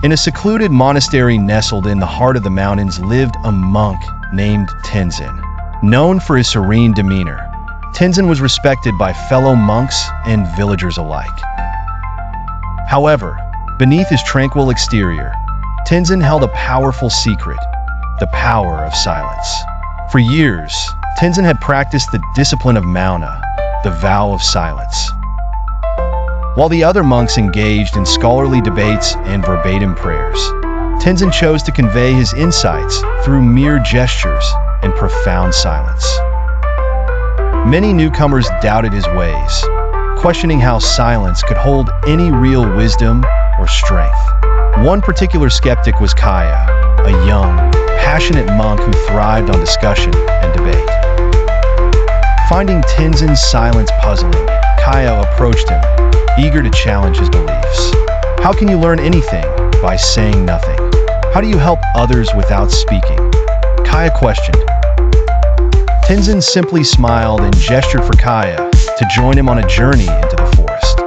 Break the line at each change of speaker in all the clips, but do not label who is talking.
In a secluded monastery nestled in the heart of the mountains lived a monk named Tenzin. Known for his serene demeanor, Tenzin was respected by fellow monks and villagers alike. However, beneath his tranquil exterior, Tenzin held a powerful secret: the power of silence. For years, Tenzin had practiced the discipline of Mauna, the vow of silence. While the other monks engaged in scholarly debates and verbatim prayers, Tenzin chose to convey his insights through mere gestures and profound silence. Many newcomers doubted his ways, questioning how silence could hold any real wisdom or strength. One particular skeptic was Kaya, a young, passionate monk who thrived on discussion and debate. Finding Tenzin's silence puzzling, Kaya approached him, eager to challenge his beliefs. How can you learn anything by saying nothing? How do you help others without speaking? Kaya questioned. Tenzin simply smiled and gestured for Kaya to join him on a journey into the forest.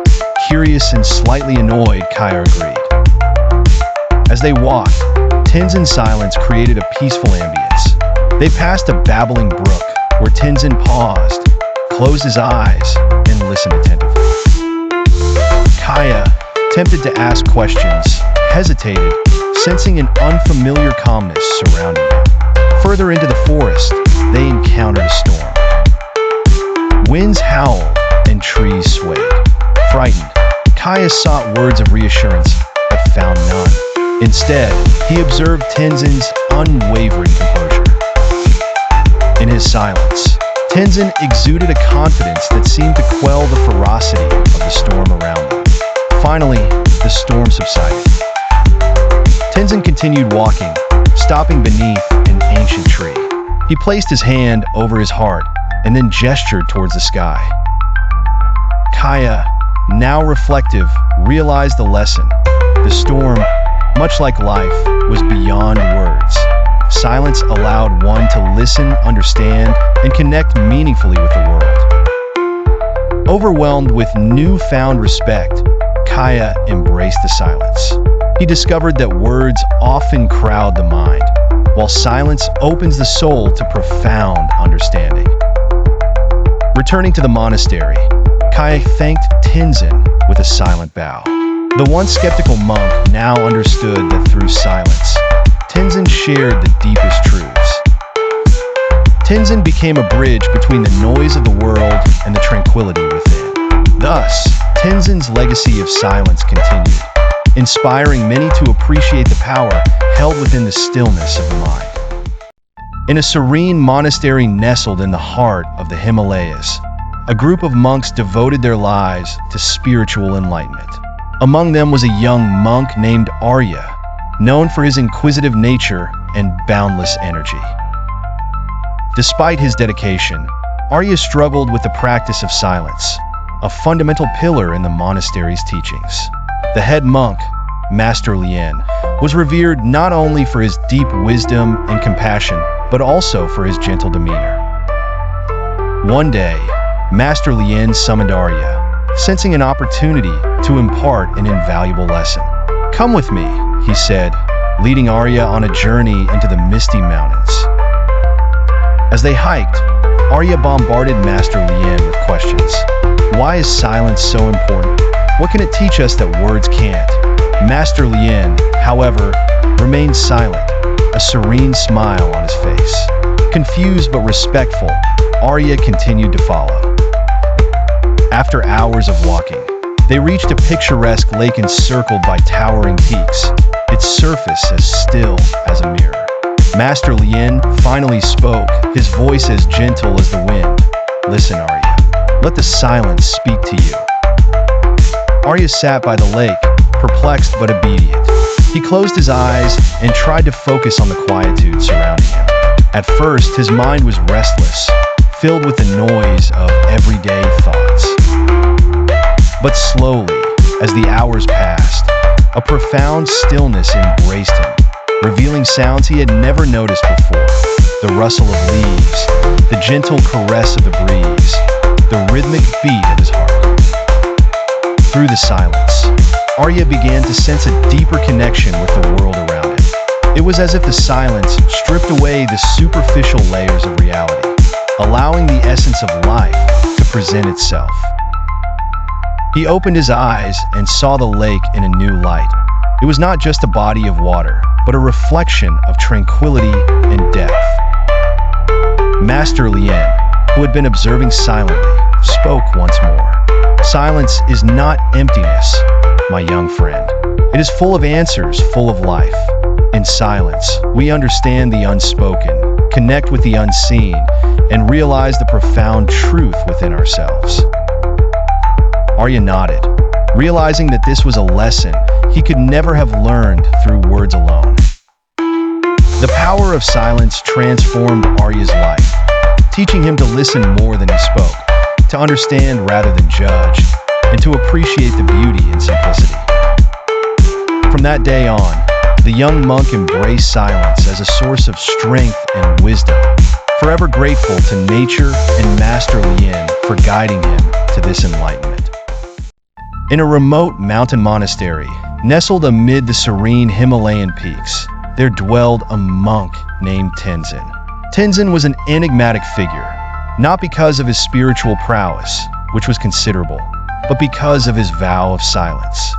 Curious and slightly annoyed, Kaya agreed. As they walked, Tenzin's silence created a peaceful ambience. They passed a babbling brook where Tenzin paused, closed his eyes, and listened attentively. Kaya, tempted to ask questions, hesitated, sensing an unfamiliar calmness surrounding him. Further into the forest, they encountered a storm. Winds howled and trees swayed. Frightened, Kaya sought words of reassurance, but found none. Instead, he observed Tenzin's unwavering composure. In his silence, Tenzin exuded a confidence that seemed to quell the ferocity of the storm around them. Finally, the storm subsided. Tenzin continued walking, stopping beneath an ancient tree. He placed his hand over his heart and then gestured towards the sky. Kaya, now reflective, realized the lesson. The storm, much like life, was beyond words. Silence allowed one to listen, understand, and connect meaningfully with the world. Overwhelmed with newfound respect, Kaya embraced the silence. He discovered that words often crowd the mind, while silence opens the soul to profound understanding. Returning to the monastery, Kaya thanked Tenzin with a silent bow. The once skeptical monk now understood that through silence, Tenzin shared the deepest truths. Tenzin became a bridge between the noise of the world and the tranquility within. Thus, Tenzin's legacy of silence continued, inspiring many to appreciate the power held within the stillness of the mind. In a serene monastery nestled in the heart of the Himalayas, a group of monks devoted their lives to spiritual enlightenment. Among them was a young monk named Arya, known for his inquisitive nature and boundless energy. Despite his dedication, Arya struggled with the practice of silence, a fundamental pillar in the monastery's teachings. The head monk, Master Lien, was revered not only for his deep wisdom and compassion, but also for his gentle demeanor. One day, Master Lien summoned Arya, sensing an opportunity to impart an invaluable lesson. "Come with me," he said, leading Arya on a journey into the misty mountains. As they hiked, Arya bombarded Master Lien with questions. Why is silence so important? What can it teach us that words can't? Master Lien, however, remained silent, a serene smile on his face. Confused but respectful, Arya continued to follow. After hours of walking, they reached a picturesque lake encircled by towering peaks, its surface as still as a mirror. Master Lien finally spoke, his voice as gentle as the wind. "Listen, Arya. Let the silence speak to you." Arya sat by the lake, perplexed but obedient. He closed his eyes and tried to focus on the quietude surrounding him. At first, his mind was restless, filled with the noise of everyday thoughts. But slowly, as the hours passed, a profound stillness embraced him, revealing sounds he had never noticed before. The rustle of leaves, the gentle caress of the breeze, the rhythmic beat of his heart. Through the silence, Arya began to sense a deeper connection with the world around him. It was as if the silence stripped away the superficial layers of reality, allowing the essence of life to present itself. He opened his eyes and saw the lake in a new light. It was not just a body of water, but a reflection of tranquility and depth. Master Lien, who had been observing silently, spoke once more. Silence is not emptiness, my young friend. It is full of answers, full of life. In silence, we understand the unspoken, connect with the unseen, and realize the profound truth within ourselves. Arya nodded, realizing that this was a lesson he could never have learned through words alone. The power of silence transformed Arya's life, teaching him to listen more than he spoke, to understand rather than judge, and to appreciate the beauty in simplicity. From that day on, the young monk embraced silence as a source of strength and wisdom, forever grateful to nature and Master Lien for guiding him to this enlightenment. In a remote mountain monastery, nestled amid the serene Himalayan peaks, there dwelled a monk named Tenzin. Tenzin was an enigmatic figure, not because of his spiritual prowess, which was considerable, but because of his vow of silence.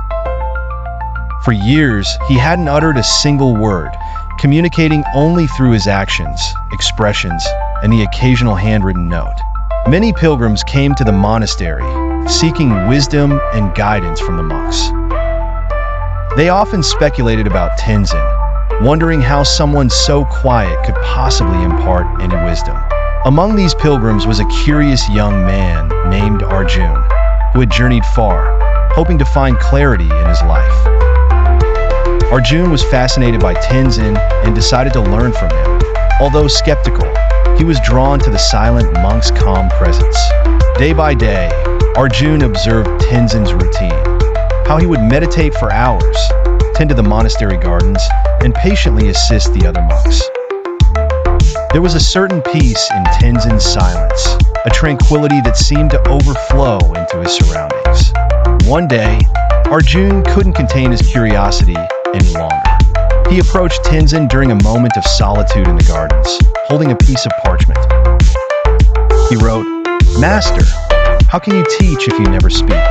For years, he hadn't uttered a single word, communicating only through his actions, expressions, and the occasional handwritten note. Many pilgrims came to the monastery, seeking wisdom and guidance from the monks. They often speculated about Tenzin, wondering how someone so quiet could possibly impart any wisdom. Among these pilgrims was a curious young man named Arjun, who had journeyed far, hoping to find clarity in his life. Arjun was fascinated by Tenzin and decided to learn from him. Although skeptical, he was drawn to the silent monk's calm presence. Day by day, Arjun observed Tenzin's routine, how he would meditate for hours, tend to the monastery gardens, and patiently assist the other monks. There was a certain peace in Tenzin's silence, a tranquility that seemed to overflow into his surroundings. One day, Arjun couldn't contain his curiosity any longer. He approached Tenzin during a moment of solitude in the gardens, holding a piece of parchment. He wrote, "Master, how can you teach if you never speak?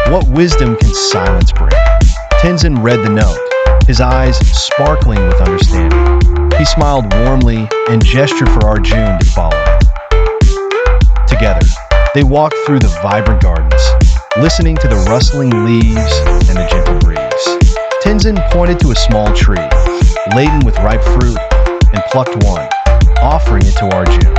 What wisdom can silence bring?" Tenzin read the note, his eyes sparkling with understanding. He smiled warmly and gestured for Arjun to follow him. Together, they walked through the vibrant gardens, listening to the rustling leaves and the gentle breeze. Tenzin pointed to a small tree, laden with ripe fruit, and plucked one, offering it to Arjun.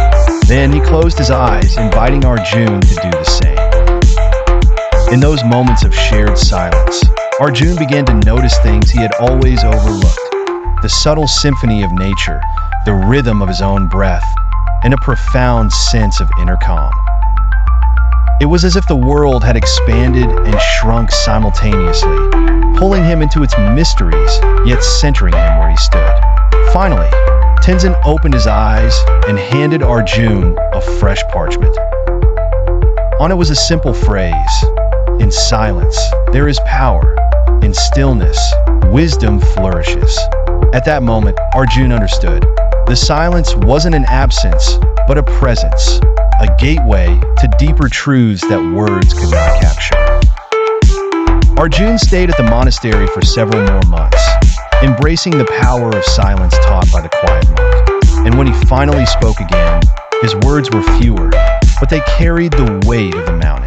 Then he closed his eyes, inviting Arjun to do the same. In those moments of shared silence, Arjun began to notice things he had always overlooked: the subtle symphony of nature, the rhythm of his own breath, and a profound sense of inner calm. It was as if the world had expanded and shrunk simultaneously, pulling him into its mysteries, yet centering him where he stood. Finally, Tenzin opened his eyes and handed Arjun a fresh parchment. On it was a simple phrase: "In silence, there is power. In stillness, wisdom flourishes." At that moment, Arjun understood. The silence wasn't an absence, but a presence, a gateway to deeper truths that words could not capture. Arjun stayed at the monastery for several more months, embracing the power of silence taught by the quiet monk. And when he finally spoke again, his words were fewer, but they carried the weight of the mountain.